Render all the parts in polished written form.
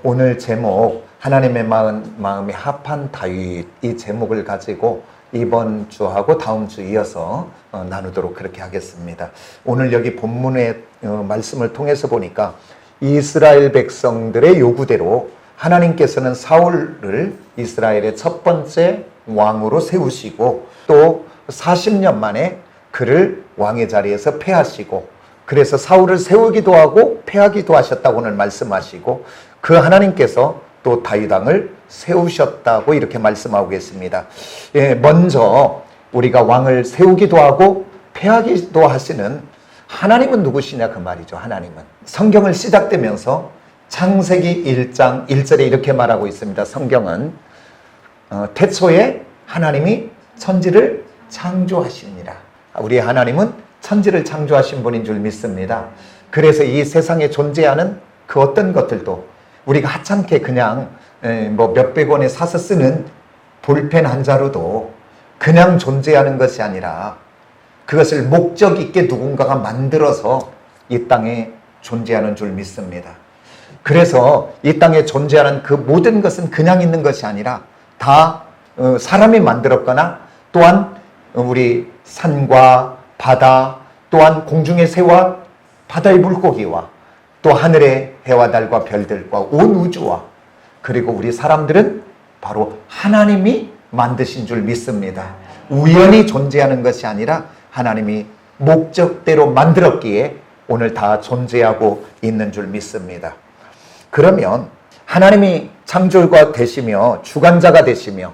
오늘 제목 하나님의 마음이 합한 다윗, 이 제목을 가지고 이번 주하고 다음 주 이어서 나누도록 그렇게 하겠습니다. 오늘 여기 본문의 말씀을 통해서 보니까 이스라엘 백성들의 요구대로 하나님께서는 사울을 이스라엘의 첫 번째 왕으로 세우시고 또 40년 만에 그를 왕의 자리에서 패하시고, 그래서 사울을 세우기도 하고 패하기도 하셨다고 오늘 말씀하시고, 그 하나님께서 또 다윗 왕을 세우셨다고 이렇게 말씀하고 계십니다. 먼저 우리가 왕을 세우기도 하고 패하기도 하시는 하나님은 누구시냐 그 말이죠. 하나님은 성경을 시작되면서 창세기 1장 1절에 이렇게 말하고 있습니다. 성경은 태초에 하나님이 천지를 창조하시니라. 우리 하나님은 천지를 창조하신 분인 줄 믿습니다. 그래서 이 세상에 존재하는 그 어떤 것들도 우리가 하찮게 그냥 몇백 원에 사서 쓰는 볼펜 한 자루도 그냥 존재하는 것이 아니라 그것을 목적 있게 누군가가 만들어서 이 땅에 존재하는 줄 믿습니다. 그래서 이 땅에 존재하는 그 모든 것은 그냥 있는 것이 아니라 다 사람이 만들었거나, 또한 우리 산과 바다, 또한 공중의 새와 바다의 물고기와 또 하늘의 해와 달과 별들과 온 우주와, 그리고 우리 사람들은 바로 하나님이 만드신 줄 믿습니다. 우연히 존재하는 것이 아니라 하나님이 목적대로 만들었기에 오늘 다 존재하고 있는 줄 믿습니다. 그러면 하나님이 창조주가 되시며 주관자가 되시며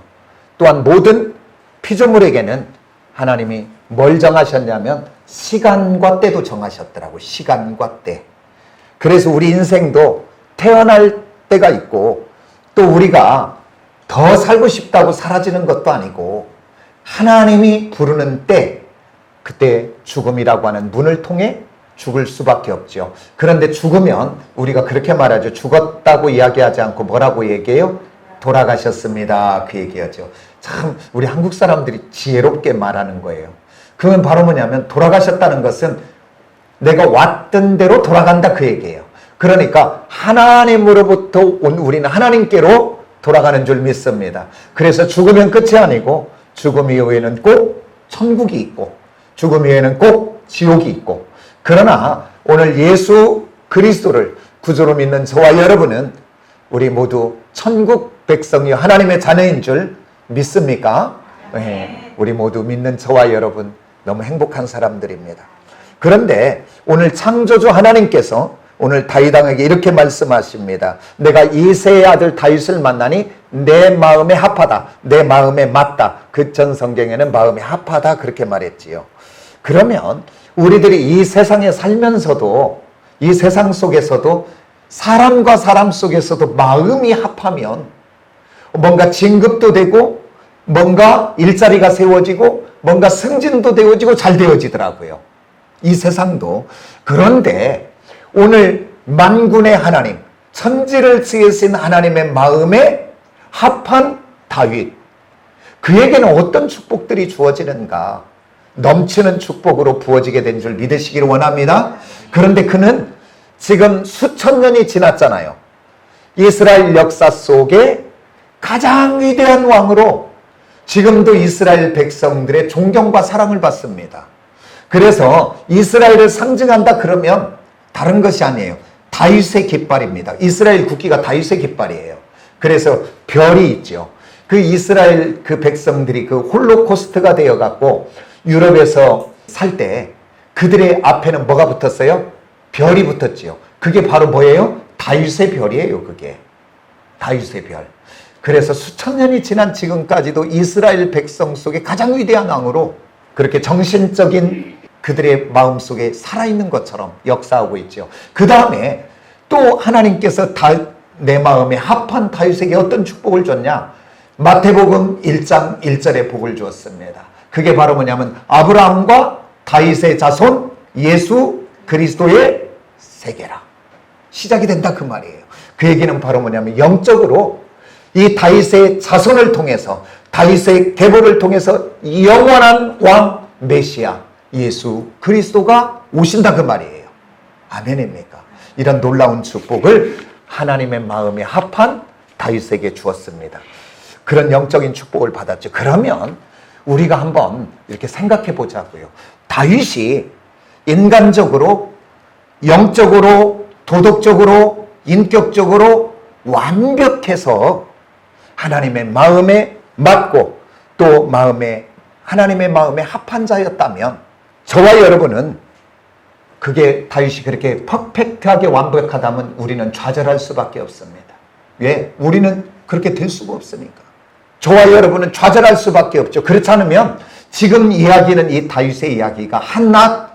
또한 모든 피조물에게는 하나님이 뭘 정하셨냐면 시간과 때도 정하셨더라고요. 시간과 때. 그래서 우리 인생도 태어날 때가 있고, 또 우리가 더 살고 싶다고 사라지는 것도 아니고 하나님이 부르는 때, 그때 죽음이라고 하는 문을 통해 죽을 수밖에 없죠. 그런데 죽으면 우리가 그렇게 말하죠. 죽었다고 이야기하지 않고 뭐라고 얘기해요? 돌아가셨습니다. 그 얘기하죠. 참 우리 한국 사람들이 지혜롭게 말하는 거예요. 그건 바로 뭐냐면 돌아가셨다는 것은 내가 왔던 대로 돌아간다 그 얘기예요. 그러니까 하나님으로부터 온 우리는 하나님께로 돌아가는 줄 믿습니다. 그래서 죽으면 끝이 아니고 죽음 이후에는 꼭 천국이 있고 죽음 이후에는 꼭 지옥이 있고, 그러나 오늘 예수 그리스도를 구주로 믿는 저와 여러분은 우리 모두 천국 백성이요 하나님의 자녀인 줄 믿습니까? 네, 우리 모두 믿는 저와 여러분 너무 행복한 사람들입니다. 그런데 오늘 창조주 하나님께서 오늘 다윗 왕에게 이렇게 말씀하십니다. 내가 이새의 아들 다윗을 만나니 내 마음에 합하다, 내 마음에 맞다. 그 전 성경에는 마음에 합하다 그렇게 말했지요. 그러면 우리들이 이 세상에 살면서도, 이 세상 속에서도 사람과 사람 속에서도 마음이 합하면 뭔가 진급도 되고 뭔가 일자리가 세워지고 뭔가 승진도 되어지고 잘 되어지더라고요. 이 세상도. 그런데 오늘 만군의 하나님, 천지를 지으신 하나님의 마음에 합한 다윗, 그에게는 어떤 축복들이 주어지는가? 넘치는 축복으로 부어지게 된 줄 믿으시기를 원합니다. 그런데 그는 지금 수천 년이 지났잖아요. 이스라엘 역사 속에 가장 위대한 왕으로 지금도 이스라엘 백성들의 존경과 사랑을 받습니다. 그래서 이스라엘을 상징한다 그러면 다른 것이 아니에요. 다윗의 깃발입니다. 이스라엘 국기가 다윗의 깃발이에요. 그래서 별이 있죠. 그 이스라엘 그 백성들이 그 홀로코스트가 되어갖고 유럽에서 살 때 그들의 앞에는 뭐가 붙었어요? 별이 붙었지요. 그게 바로 뭐예요? 다윗의 별이에요. 그게 다윗의 별. 그래서 수천 년이 지난 지금까지도 이스라엘 백성 속에 가장 위대한 왕으로 그렇게 정신적인 그들의 마음속에 살아있는 것처럼 역사하고 있죠. 그 다음에 또 하나님께서 내 마음에 합한 다윗에게 어떤 축복을 줬냐? 마태복음 1장 1절에 복을 주었습니다. 그게 바로 뭐냐면 아브라함과 다윗의 자손 예수 그리스도의 세계라. 시작이 된다 그 말이에요. 그 얘기는 바로 뭐냐면 영적으로 이 다윗의 자손을 통해서, 다윗의 계보를 통해서 영원한 왕 메시아 예수 그리스도가 오신다 그 말이에요. 아멘입니까? 이런 놀라운 축복을 하나님의 마음에 합한 다윗에게 주었습니다. 그런 영적인 축복을 받았죠. 그러면 우리가 한번 이렇게 생각해 보자고요. 다윗이 인간적으로, 영적으로, 도덕적으로, 인격적으로 완벽해서 하나님의 마음에 맞고 또 하나님의 마음에 합한 자였다면 저와 여러분은 그게 다윗이 그렇게 퍼펙트하게 완벽하다면 우리는 좌절할 수밖에 없습니다. 왜? 우리는 그렇게 될 수가 없으니까. 저와 여러분은 좌절할 수밖에 없죠. 그렇지 않으면 지금 이야기는 이 다윗의 이야기가 한낱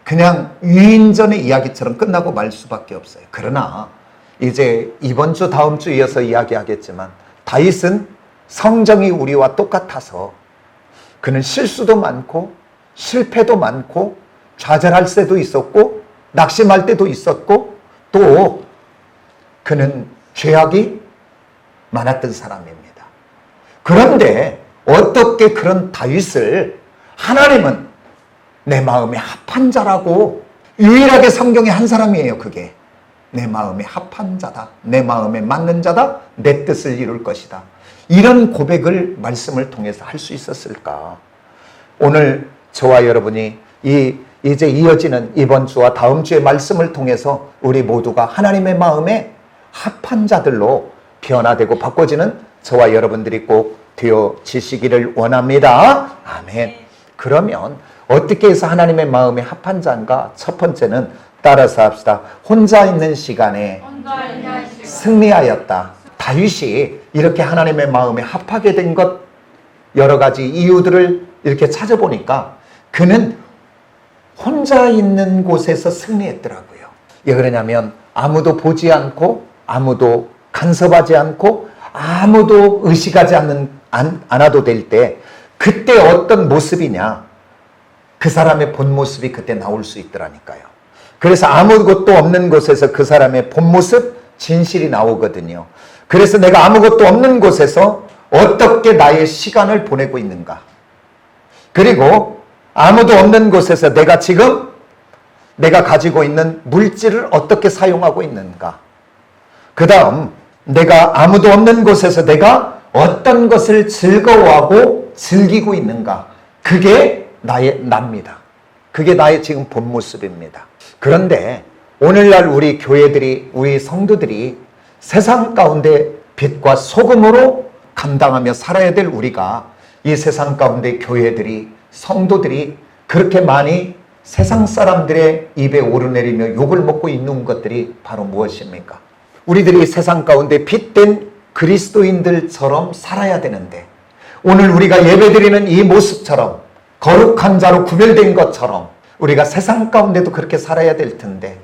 그냥 위인전의 이야기처럼 끝나고 말 수밖에 없어요. 그러나 이제 이번 주 다음 주 이어서 이야기하겠지만 다윗은 성정이 우리와 똑같아서 그는 실수도 많고 실패도 많고 좌절할 때도 있었고 낙심할 때도 있었고 또 그는 죄악이 많았던 사람입니다. 그런데 어떻게 그런 다윗을 하나님은 내 마음에 합한 자라고 유일하게 성경에 한 사람이에요. 그게 내 마음에 합한 자다, 내 마음에 맞는 자다, 내 뜻을 이룰 것이다. 이런 고백을 말씀을 통해서 할 수 있었을까? 오늘 저와 여러분이 이제 이어지는 이번 주와 다음 주의 말씀을 통해서 우리 모두가 하나님의 마음에 합한 자들로 변화되고 바꿔지는 저와 여러분들이 꼭 되어지시기를 원합니다. 아멘. 그러면 어떻게 해서 하나님의 마음에 합한 자인가? 첫 번째는 따라서 합시다. 혼자 있는 시간에 승리하였다. 다윗이 이렇게 하나님의 마음에 합하게 된 것 여러 가지 이유들을 이렇게 찾아보니까 그는 혼자 있는 곳에서 승리했더라고요. 왜 그러냐면 아무도 보지 않고 아무도 간섭하지 않고 아무도 의식하지 않아도 될 때 그때 어떤 모습이냐? 그 사람의 본 모습이 그때 나올 수 있더라니까요. 그래서 아무것도 없는 곳에서 그 사람의 본 모습, 진실이 나오거든요. 그래서 내가 아무것도 없는 곳에서 어떻게 나의 시간을 보내고 있는가? 그리고 아무도 없는 곳에서 내가 지금 내가 가지고 있는 물질을 어떻게 사용하고 있는가? 그 다음 내가 아무도 없는 곳에서 내가 어떤 것을 즐거워하고 즐기고 있는가? 그게 납니다. 그게 나의 지금 본 모습입니다. 그런데 오늘날 우리 교회들이, 우리 성도들이 세상 가운데 빛과 소금으로 감당하며 살아야 될 우리가 이 세상 가운데 교회들이, 성도들이 그렇게 많이 세상 사람들의 입에 오르내리며 욕을 먹고 있는 것들이 바로 무엇입니까? 우리들이 세상 가운데 빛된 그리스도인들처럼 살아야 되는데 오늘 우리가 예배드리는 이 모습처럼 거룩한 자로 구별된 것처럼 우리가 세상 가운데도 그렇게 살아야 될 텐데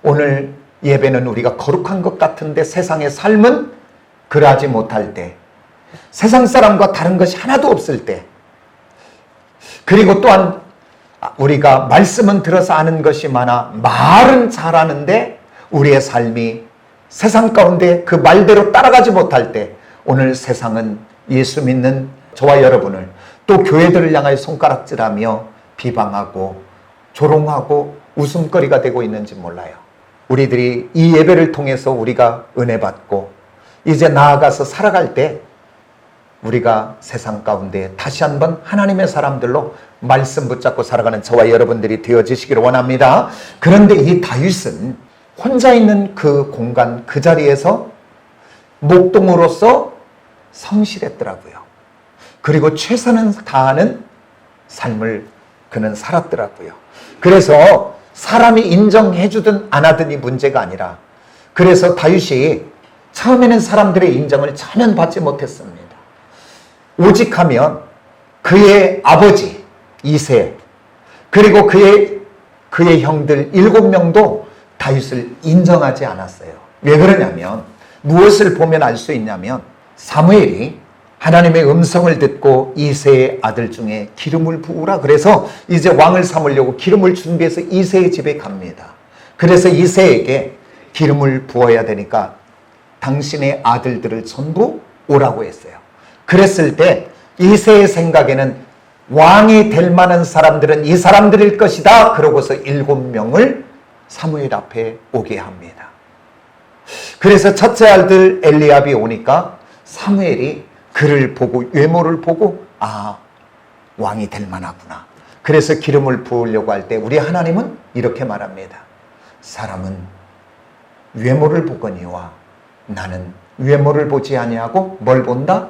오늘 예배는 우리가 거룩한 것 같은데 세상의 삶은 그러하지 못할 때 세상 사람과 다른 것이 하나도 없을 때 그리고 또한 우리가 말씀은 들어서 아는 것이 많아 말은 잘하는데 우리의 삶이 세상 가운데 그 말대로 따라가지 못할 때 오늘 세상은 예수 믿는 저와 여러분을 또 교회들을 향하여 손가락질하며 비방하고 조롱하고 웃음거리가 되고 있는지 몰라요. 우리들이 이 예배를 통해서 우리가 은혜 받고 이제 나아가서 살아갈 때 우리가 세상 가운데 다시 한번 하나님의 사람들로 말씀 붙잡고 살아가는 저와 여러분들이 되어지시기를 원합니다. 그런데 이 다윗은 혼자 있는 그 공간, 그 자리에서 목동으로서 성실했더라고요. 그리고 최선을 다하는 삶을 그는 살았더라고요. 그래서 사람이 인정해주든 안 하든이 문제가 아니라 그래서 다윗이 처음에는 사람들의 인정을 전혀 받지 못했습니다. 오직 하면 그의 아버지 이세 그리고 그의 형들 7명도 다윗을 인정하지 않았어요. 왜 그러냐면 무엇을 보면 알 수 있냐면 사무엘이 하나님의 음성을 듣고 이새의 아들 중에 기름을 부으라 그래서 이제 왕을 삼으려고 기름을 준비해서 이새의 집에 갑니다. 그래서 이새에게 기름을 부어야 되니까 당신의 아들들을 전부 오라고 했어요. 그랬을 때 이새의 생각에는 왕이 될 만한 사람들은 이 사람들일 것이다. 그러고서 7명을 사무엘 앞에 오게 합니다. 그래서 첫째 아들 엘리압이 오니까 사무엘이 그를 보고, 외모를 보고, 아, 왕이 될 만하구나. 그래서 기름을 부으려고 할 때 우리 하나님은 이렇게 말합니다. 사람은 외모를 보거니와 나는 외모를 보지 아니하고 뭘 본다?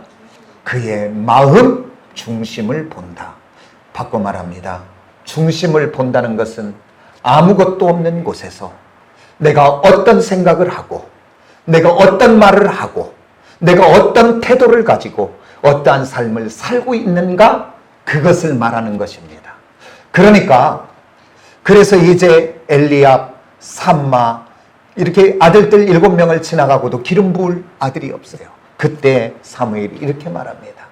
그의 마음 중심을 본다. 바꿔 말합니다. 중심을 본다는 것은 아무것도 없는 곳에서 내가 어떤 생각을 하고, 내가 어떤 말을 하고, 내가 어떤 태도를 가지고 어떠한 삶을 살고 있는가, 그것을 말하는 것입니다. 그러니까 그래서 이제 엘리압, 삼마 이렇게 아들들 7명을 지나가고도 기름 부을 아들이 없어요. 그때 사무엘이 이렇게 말합니다.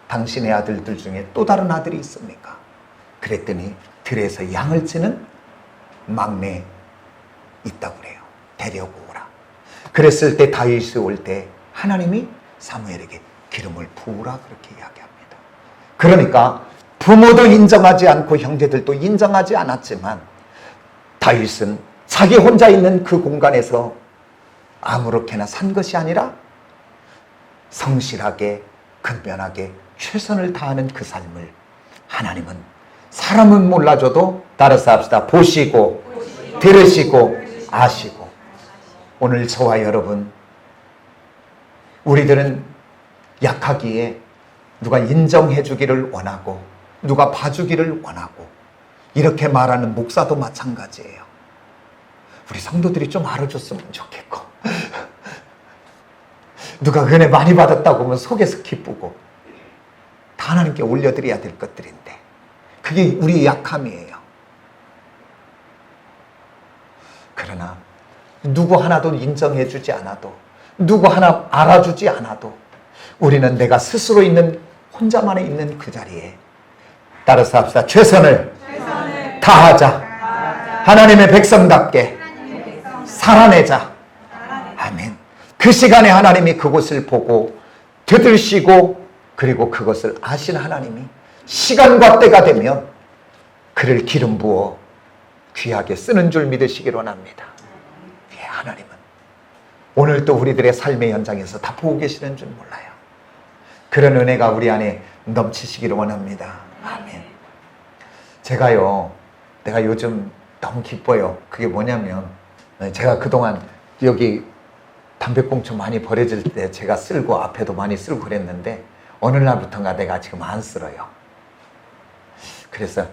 당신의 아들들 중에 또 다른 아들이 있습니까? 그랬더니 들에서 양을 치는 막내 있다고 그래요. 데려고 오라. 그랬을 때 다윗이 올 때 하나님이 사무엘에게 기름을 부으라 그렇게 이야기합니다. 그러니까 부모도 인정하지 않고 형제들도 인정하지 않았지만 다윗은 자기 혼자 있는 그 공간에서 아무렇게나 산 것이 아니라 성실하게, 근면하게 최선을 다하는 그 삶을 하나님은 사람은 몰라줘도 따라서 합시다. 보시고, 들으시고, 아시고. 오늘 저와 여러분, 우리들은 약하기에 누가 인정해 주기를 원하고, 누가 봐주기를 원하고, 이렇게 말하는 목사도 마찬가지예요. 우리 성도들이 좀 알아줬으면 좋겠고, 누가 은혜 많이 받았다고 하면 속에서 기쁘고, 다 하나님께 올려드려야 될 것들인데, 그게 우리의 약함이에요. 그러나 누구 하나도 인정해 주지 않아도, 누구 하나 알아주지 않아도 우리는 내가 스스로 있는, 혼자만에 있는 그 자리에 따라서 합시다. 최선을 다하자. 하나님의 백성답게 살아내자. 아멘. 그 시간에 하나님이 그곳을 보고 되들시고, 그리고 그것을 아신 하나님이 시간과 때가 되면 그를 기름 부어 귀하게 쓰는 줄 믿으시길 원합니다. 예, 하나님은 오늘 또 우리들의 삶의 현장에서 다 보고 계시는 줄 몰라요. 그런 은혜가 우리 안에 넘치시기를 원합니다. 아멘. 제가요, 내가 요즘 너무 기뻐요. 그게 뭐냐면, 제가 그동안 여기 담배꽁초 많이 버려질 때 제가 쓸고 앞에도 많이 쓸고 그랬는데 어느 날부터인가 내가 지금 안 쓸어요. 그래서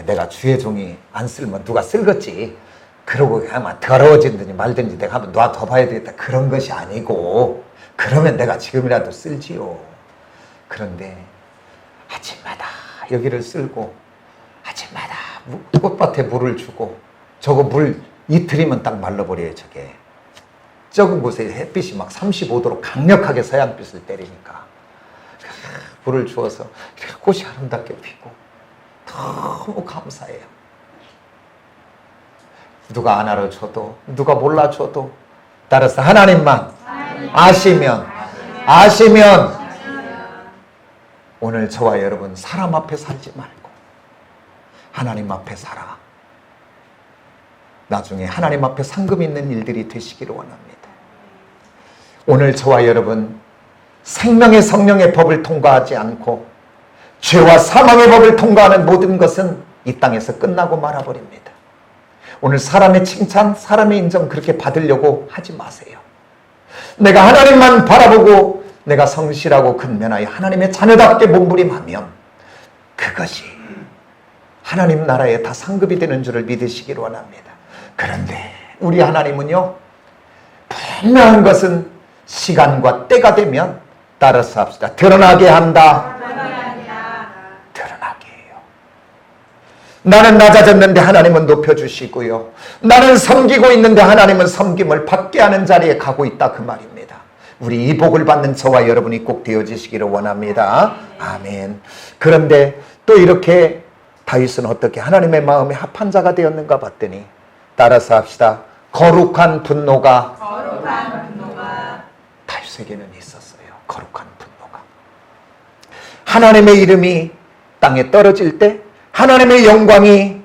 내가 주의 종이 안 쓸면 누가 쓸겠지. 그러고 그냥 더러워지든지 말든지 내가 한번 놔둬봐야 되겠다. 그런 것이 아니고, 그러면 내가 지금이라도 쓸지요. 그런데 아침마다 여기를 쓸고 아침마다 꽃밭에 물을 주고, 저거 물 이틀이면 딱 말라버려요. 저게 적은 곳에 햇빛이 막 35도로 강력하게 서양빛을 때리니까 물을 주어서 꽃이 아름답게 피고 너무 감사해요. 누가 안 알아줘도, 누가 몰라줘도, 따라서 하나님만 아시면 오늘 저와 여러분 사람 앞에 살지 말고 하나님 앞에 살아. 나중에 하나님 앞에 상급 있는 일들이 되시기를 원합니다. 오늘 저와 여러분 생명의 성령의 법을 통과하지 않고 죄와 사망의 법을 통과하는 모든 것은 이 땅에서 끝나고 말아버립니다. 오늘 사람의 칭찬, 사람의 인정 그렇게 받으려고 하지 마세요. 내가 하나님만 바라보고 내가 성실하고 근면하여 하나님의 자녀답게 몸부림하면 그것이 하나님 나라에 다 상급이 되는 줄을 믿으시기를 원합니다. 그런데 우리 하나님은요, 분명한 것은 시간과 때가 되면 따라서 합시다. 드러나게 한다. 드러나게 해요. 나는 낮아졌는데 하나님은 높여주시고요. 나는 섬기고 있는데 하나님은 섬김을 받게 하는 자리에 가고 있다. 그 말입니다. 우리 이 복을 받는 저와 여러분이 꼭 되어지시기를 원합니다. 아멘. 그런데 또 이렇게 다윗은 어떻게 하나님의 마음에 합한 자가 되었는가 봤더니 따라서 합시다. 거룩한 분노가 다윗에게는 있었어요. 거룩한 분노가. 하나님의 이름이 땅에 떨어질 때, 하나님의 영광이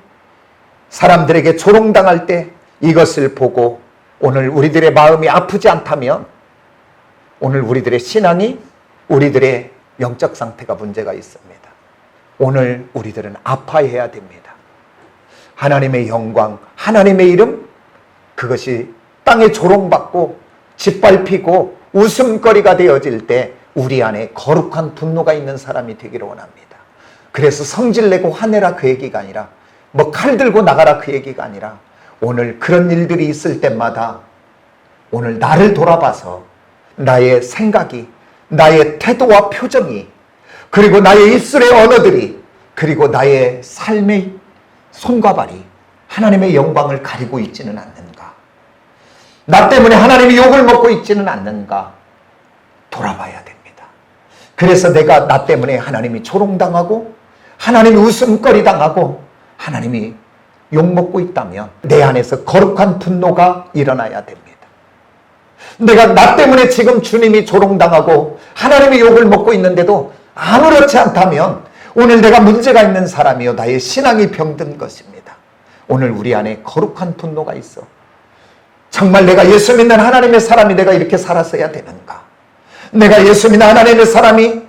사람들에게 조롱당할 때 이것을 보고 오늘 우리들의 마음이 아프지 않다면 오늘 우리들의 신앙이, 우리들의 영적 상태가 문제가 있습니다. 오늘 우리들은 아파해야 됩니다. 하나님의 영광, 하나님의 이름, 그것이 땅에 조롱받고 짓밟히고 웃음거리가 되어질 때 우리 안에 거룩한 분노가 있는 사람이 되기를 원합니다. 그래서 성질내고 화내라 그 얘기가 아니라, 뭐 칼 들고 나가라 그 얘기가 아니라, 오늘 그런 일들이 있을 때마다 오늘 나를 돌아봐서 나의 생각이, 나의 태도와 표정이, 그리고 나의 입술의 언어들이, 그리고 나의 삶의 손과 발이 하나님의 영광을 가리고 있지는 않는가? 나 때문에 하나님이 욕을 먹고 있지는 않는가? 돌아봐야 됩니다. 그래서 내가 나 때문에 하나님이 조롱당하고 하나님이 웃음거리 당하고 하나님이 욕먹고 있다면 내 안에서 거룩한 분노가 일어나야 됩니다. 내가 나 때문에 지금 주님이 조롱당하고 하나님이 욕을 먹고 있는데도 아무렇지 않다면 오늘 내가 문제가 있는 사람이요, 나의 신앙이 병든 것입니다. 오늘 우리 안에 거룩한 분노가 있어. 정말 내가 예수 믿는 하나님의 사람이 내가 이렇게 살았어야 되는가? 내가 예수 믿는 하나님의 사람이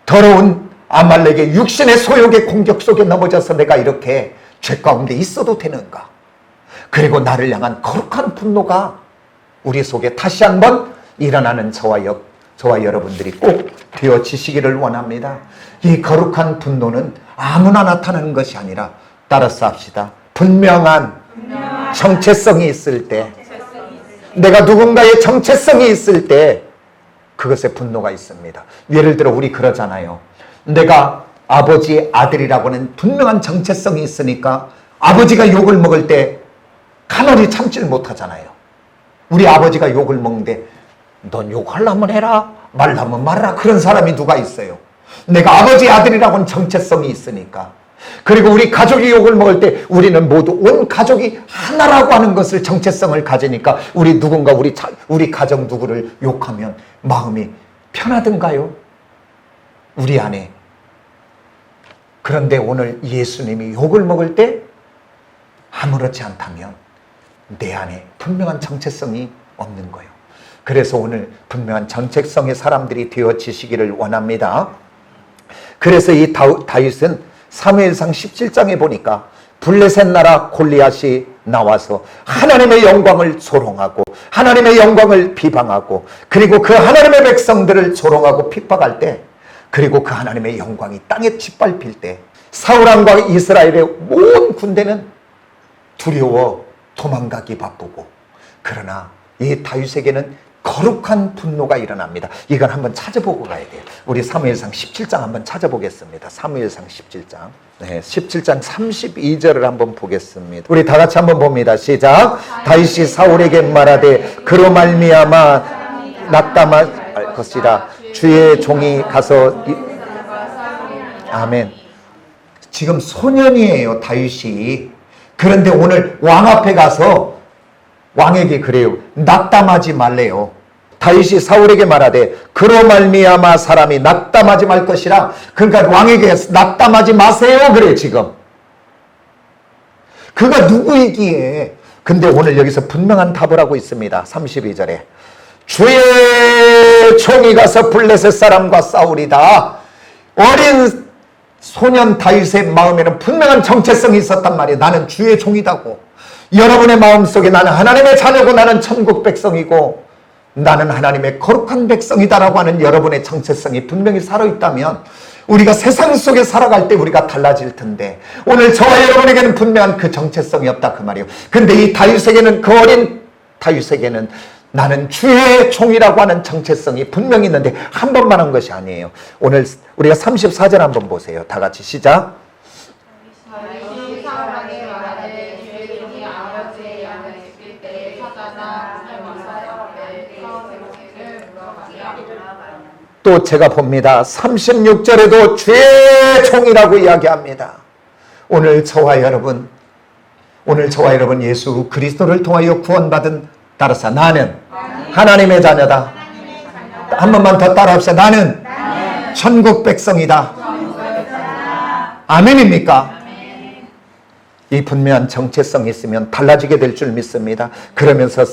더러운 아말렉의 육신의 소욕의 공격 속에 넘어져서 내가 이렇게 죄 가운데 있어도 되는가? 그리고 나를 향한 거룩한 분노가 우리 속에 다시 한번 일어나는 저와 여러분들이 꼭 되어지시기를 원합니다. 이 거룩한 분노는 아무나 나타나는 것이 아니라, 따라서 합시다. 분명한 정체성이 있을 때, 내가 누군가의 정체성이 있을 때 그것에 분노가 있습니다. 예를 들어 우리 그러잖아요. 내가 아버지의 아들이라고는 분명한 정체성이 있으니까 아버지가 욕을 먹을 때 가만히 참질 못하잖아요. 우리 아버지가 욕을 먹는데 넌 욕하려면 해라, 말라면 말라, 그런 사람이 누가 있어요? 내가 아버지의 아들이라고는 정체성이 있으니까. 그리고 우리 가족이 욕을 먹을 때 우리는 모두 온 가족이 하나라고 하는 것을, 정체성을 가지니까 우리 누군가 우리 가정 누구를 욕하면 마음이 편하던가요? 우리 안에. 그런데 오늘 예수님이 욕을 먹을 때 아무렇지 않다면 내 안에 분명한 정체성이 없는 거예요. 그래서 오늘 분명한 정체성의 사람들이 되어지시기를 원합니다. 그래서 이 다윗은 사무엘상 17장에 보니까 블레셋 나라 골리앗이 나와서 하나님의 영광을 조롱하고 하나님의 영광을 비방하고, 그리고 그 하나님의 백성들을 조롱하고 핍박할 때, 그리고 그 하나님의 영광이 땅에 짓밟힐 때 사울왕과 이스라엘의 온 군대는 두려워 도망가기 바쁘고, 그러나 이 다윗에게는 거룩한 분노가 일어납니다. 이건 한번 찾아보고 가야 돼요. 우리 사무엘상 17장 한번 찾아보겠습니다. 사무엘상 17장. 네, 17장 32절을 한번 보겠습니다. 우리 다 같이 한번 봅니다. 시작. 다윗이 사울에게 말하되 그로 말미암아 낙담할 것이라 주의 종이 가서 아멘. 지금 소년이에요, 다윗이. 그런데 오늘 왕 앞에 가서 왕에게 그래요. 낙담하지 말래요. 다윗이 사울에게 말하되 그로 말미암아 사람이 낙담하지 말 것이라. 그러니까 왕에게 낙담하지 마세요 그래. 지금 그가 누구이기에. 근데 오늘 여기서 분명한 답을 하고 있습니다. 32절에 주의 종이 가서 블레셋 사람과 싸우리다. 어린 소년 다윗의 마음에는 분명한 정체성이 있었단 말이에요. 나는 주의 종이다고. 여러분의 마음속에 나는 하나님의 자녀고 나는 천국 백성이고 나는 하나님의 거룩한 백성이다라고 하는 여러분의 정체성이 분명히 살아있다면 우리가 세상 속에 살아갈 때 우리가 달라질 텐데, 오늘 저와 여러분에게는 분명한 그 정체성이 없다 그 말이에요. 근데 이 다윗에게는, 그 어린 다윗에게는 나는 주의 종이라고 하는 정체성이 분명히 있는데 한 번만 한 것이 아니에요. 오늘 우리가 34절 한번 보세요. 다 같이 시작. 또 제가 봅니다. 36절에도 주의 종이라고 이야기합니다. 오늘 저와 여러분 예수 그리스도를 통하여 구원받은, 따라서 나는 하나님의 자녀다. 한 번만 더 따라합시다. 나는 천국 백성이다. 아멘입니까? 이 분명한 정체성이 있으면 달라지게 될 줄 믿습니다. 그러면서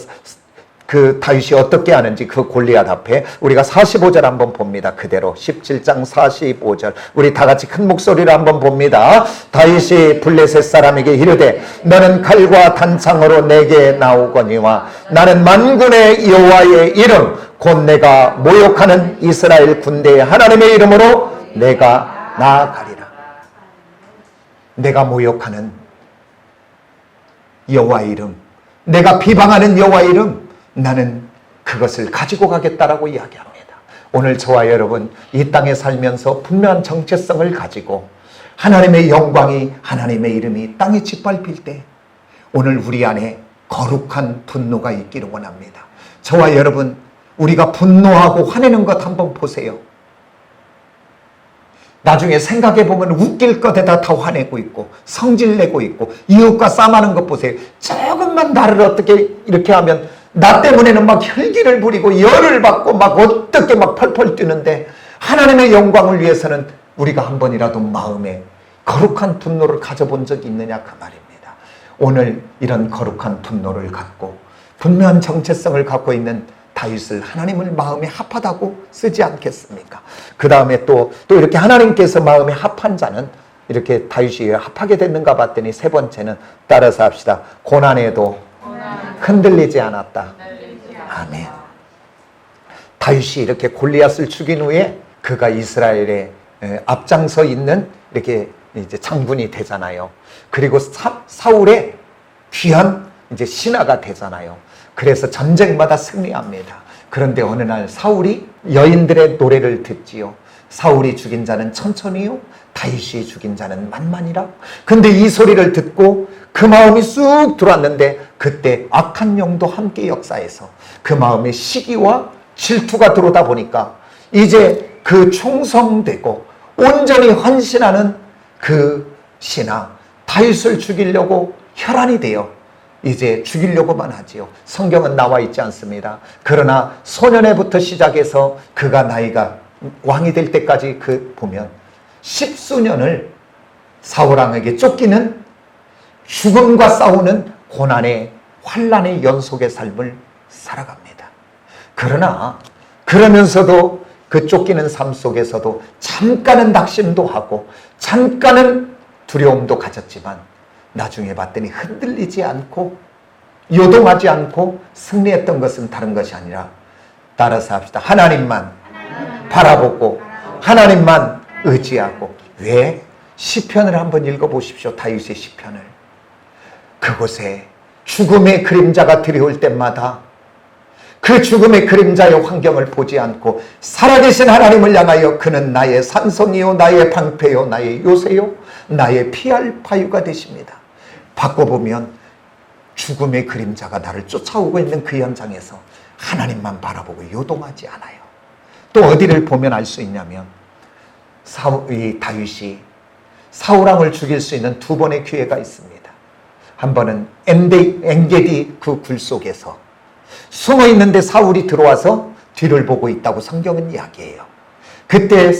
그 다윗이 어떻게 하는지 그 골리앗 앞에 우리가 45절 한번 봅니다. 그대로 17장 45절 우리 다 같이 큰 목소리로 한번 봅니다. 다윗이 블레셋 사람에게 이르되 너는 칼과 단창으로 내게 나오거니와 나는 만군의 여호와의 이름 곧 내가 모욕하는 이스라엘 군대의 하나님의 이름으로 내가 나아가리라. 내가 모욕하는 여호와의 이름, 내가 비방하는 여호와의 이름, 나는 그것을 가지고 가겠다라고 이야기합니다. 오늘 저와 여러분 이 땅에 살면서 분명한 정체성을 가지고 하나님의 영광이, 하나님의 이름이 땅에 짓밟힐 때 오늘 우리 안에 거룩한 분노가 있기를 원합니다. 저와 여러분 우리가 분노하고 화내는 것 한번 보세요. 나중에 생각해보면 웃길 것에다 다 화내고 있고 성질내고 있고 이웃과 싸움하는 것 보세요. 조금만 나를 어떻게 이렇게 하면 나 때문에는 막 혈기를 부리고 열을 받고 막 어떻게 막 펄펄 뛰는데 하나님의 영광을 위해서는 우리가 한 번이라도 마음에 거룩한 분노를 가져본 적이 있느냐 그 말입니다. 오늘 이런 거룩한 분노를 갖고 분명한 정체성을 갖고 있는 다윗을 하나님을 마음에 합하다고 쓰지 않겠습니까? 그 다음에 또 이렇게 하나님께서 마음에 합한 자는 이렇게 다윗이 합하게 됐는가 봤더니 세 번째는 따라서 합시다. 고난에도 흔들리지 않았다. 아멘. 다윗이 이렇게 골리앗을 죽인 후에 그가 이스라엘에 앞장서 있는 이렇게 이제 장군이 되잖아요. 그리고 사울의 귀한 이제 신하가 되잖아요. 그래서 전쟁마다 승리합니다. 그런데 어느 날 사울이 여인들의 노래를 듣지요. 사울이 죽인 자는 천천히요, 다윗이 죽인 자는 만만이라. 근데 이 소리를 듣고 그 마음이 쑥 들어왔는데 그때 악한 영도 함께 역사해서 그 마음에 시기와 질투가 들어오다 보니까 이제 그 충성되고 온전히 헌신하는 그 신하 다윗을 죽이려고 혈안이 되어 이제 죽이려고만 하지요. 성경은 나와 있지 않습니다. 그러나 소년애부터 시작해서 그가 나이가 왕이 될 때까지 보면 십수년을 사울왕에게 쫓기는 죽음과 싸우는 고난의 환난의 연속의 삶을 살아갑니다. 그러나 그러면서도 그 쫓기는 삶 속에서도 잠깐은 낙심도 하고 잠깐은 두려움도 가졌지만 나중에 봤더니 흔들리지 않고 요동하지 않고 승리했던 것은 다른 것이 아니라 따라서 합시다. 하나님만 바라보고 하나님만 의지하고. 왜? 시편을 한번 읽어보십시오. 다윗의 시편을. 그곳에 죽음의 그림자가 들이올 때마다 그 죽음의 그림자의 환경을 보지 않고 살아계신 하나님을 향하여 그는 나의 산성이요 나의 방패요 나의 요새요 나의 피할 바위가 되십니다. 바꿔보면 죽음의 그림자가 나를 쫓아오고 있는 그 현장에서 하나님만 바라보고 요동하지 않아요. 또 어디를 보면 알 수 있냐면 이 다윗이 사울왕을 죽일 수 있는 두 번의 기회가 있습니다. 한 번은 엔게디 그 굴 속에서 숨어 있는데 사울이 들어와서 뒤를 보고 있다고 성경은 이야기해요. 그때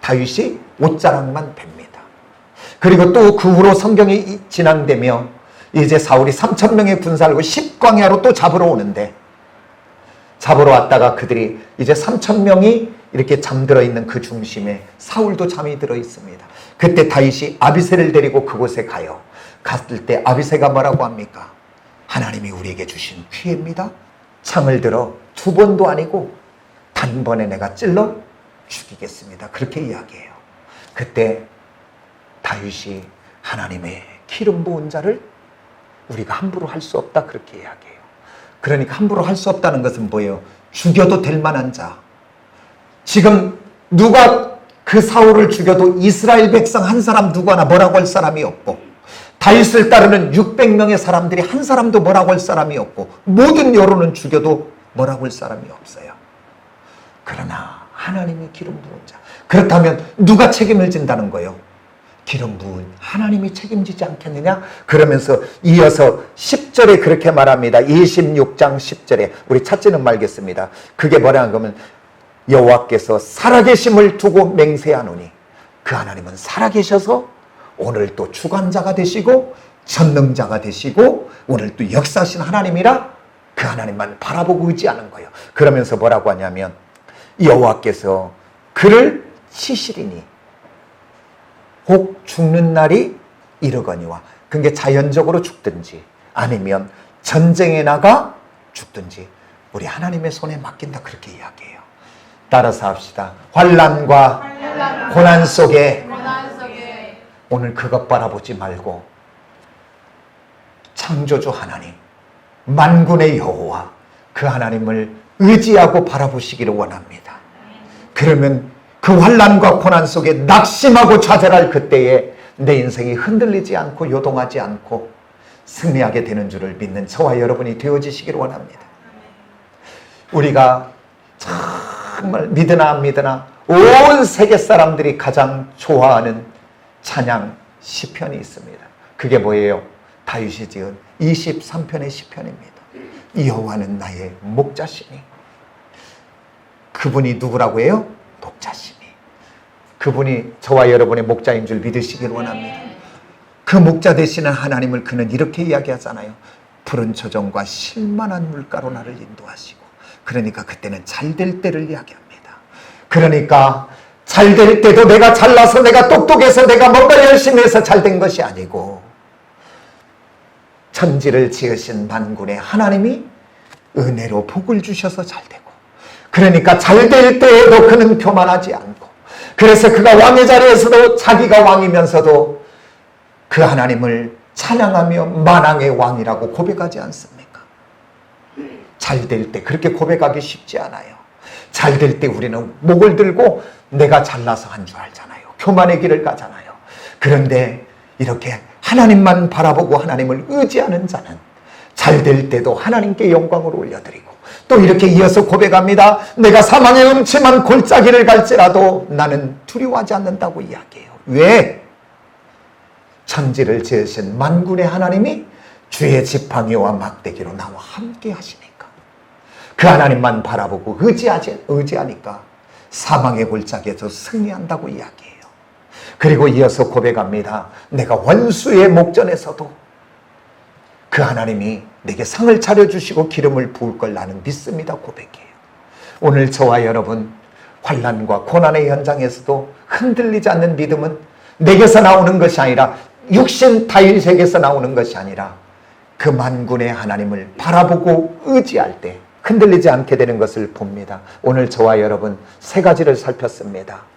다윗이 옷자락만 뵙니다. 그리고 또 그 후로 성경이 진행되며 이제 사울이 3,000명의 군사를 10광야로 또 잡으러 오는데 잡으러 왔다가 그들이 이제 3,000명이 이렇게 잠들어 있는 그 중심에 사울도 잠이 들어 있습니다. 그때 다윗이 아비새를 데리고 그곳에 가요. 갔을 때 아비새가 뭐라고 합니까? 하나님이 우리에게 주신 기회입니다. 창을 들어 두 번도 아니고 단번에 내가 찔러 죽이겠습니다. 그렇게 이야기해요. 그때 다윗이 하나님의 기름 부은 자를 우리가 함부로 할 수 없다 그렇게 이야기해요. 그러니까 함부로 할 수 없다는 것은 뭐예요? 죽여도 될 만한 자. 지금 누가 그 사울을 죽여도 이스라엘 백성 한 사람 누구 하나 뭐라고 할 사람이 없고 다윗을 따르는 600명의 사람들이 한 사람도 뭐라고 할 사람이 없고 모든 여론은 죽여도 뭐라고 할 사람이 없어요. 그러나 하나님이 기름 부은 자. 그렇다면 누가 책임을 진다는 거예요? 기름 부은 하나님이 책임지지 않겠느냐? 그러면서 이어서 10절에 그렇게 말합니다. 26장 10절에 우리 찾지는 말겠습니다. 그게 뭐라는 거면 여호와께서 살아계심을 두고 맹세하노니 그 하나님은 살아계셔서 오늘 또 주관자가 되시고 전능자가 되시고 오늘 또 역사하신 하나님이라 그 하나님만 바라보고 의지하는 거예요. 그러면서 뭐라고 하냐면 여호와께서 그를 치시리니 혹 죽는 날이 이르거니와, 그게 자연적으로 죽든지 아니면 전쟁에 나가 죽든지 우리 하나님의 손에 맡긴다, 그렇게 이야기해요. 따라서 합시다. 환난과 고난 속에 오늘 그것 바라보지 말고 창조주 하나님, 만군의 여호와 그 하나님을 의지하고 바라보시기를 원합니다. 그러면 그 환난과 고난 속에 낙심하고 좌절할 그때에 내 인생이 흔들리지 않고 요동하지 않고 승리하게 되는 줄을 믿는 저와 여러분이 되어지시기를 원합니다. 우리가 정말 믿으나 안 믿으나 온 세계 사람들이 가장 좋아하는 찬양 시편이 있습니다. 그게 뭐예요? 다윗이 지은 23편의 시편입니다. 여호와는 나의 목자시니. 그분이 누구라고 해요? 목자시니. 그분이 저와 여러분의 목자인 줄 믿으시길 원합니다. 그 목자 되시는 하나님을 그는 이렇게 이야기하잖아요. 푸른 초정과 실만한 물가로 나를 인도하시고. 그러니까 그때는 잘 될 때를 이야기합니다. 그러니까 잘 될 때도 내가 잘나서 내가 똑똑해서 내가 뭔가 열심히 해서 잘 된 것이 아니고 천지를 지으신 만군의 하나님이 은혜로 복을 주셔서 잘 되고, 그러니까 잘 될 때에도 그는 교만하지 않고, 그래서 그가 왕의 자리에서도 자기가 왕이면서도 그 하나님을 찬양하며 만왕의 왕이라고 고백하지 않습니까? 잘 될 때 그렇게 고백하기 쉽지 않아요. 잘 될 때 우리는 목을 들고 내가 잘나서 한 줄 알잖아요. 교만의 길을 가잖아요. 그런데 이렇게 하나님만 바라보고 하나님을 의지하는 자는 잘 될 때도 하나님께 영광을 올려드리고, 또 이렇게 이어서 고백합니다. 내가 사망의 음침한 골짜기를 갈지라도 나는 두려워하지 않는다고 이야기해요. 왜? 천지를 지으신 만군의 하나님이 주의 지팡이와 막대기로 나와 함께 하시니까, 그 하나님만 바라보고 의지하니까 사망의 골짜기에서 승리한다고 이야기해요. 그리고 이어서 고백합니다. 내가 원수의 목전에서도 그 하나님이 내게 상을 차려주시고 기름을 부을 걸 나는 믿습니다 고백해요. 오늘 저와 여러분 환난과 고난의 현장에서도 흔들리지 않는 믿음은 내게서 나오는 것이 아니라 육신 다윗에게서 나오는 것이 아니라 그 만군의 하나님을 바라보고 의지할 때 흔들리지 않게 되는 것을 봅니다. 오늘 저와 여러분 세 가지를 살폈습니다.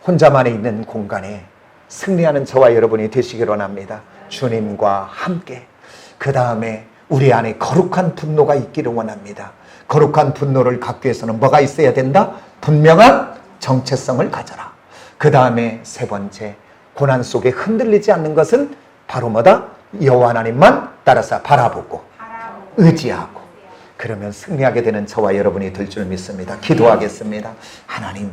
혼자만에 있는 공간에 승리하는 저와 여러분이 되시기를 원합니다. 주님과 함께. 그 다음에 우리 안에 거룩한 분노가 있기를 원합니다. 거룩한 분노를 갖기 위해서는 뭐가 있어야 된다? 분명한 정체성을 가져라. 그 다음에 세 번째, 고난 속에 흔들리지 않는 것은 바로 뭐다? 여호와 하나님만 따라서 바라보고 의지하고, 그러면 승리하게 되는 저와 여러분이 될 줄 믿습니다. 기도하겠습니다. 하나님,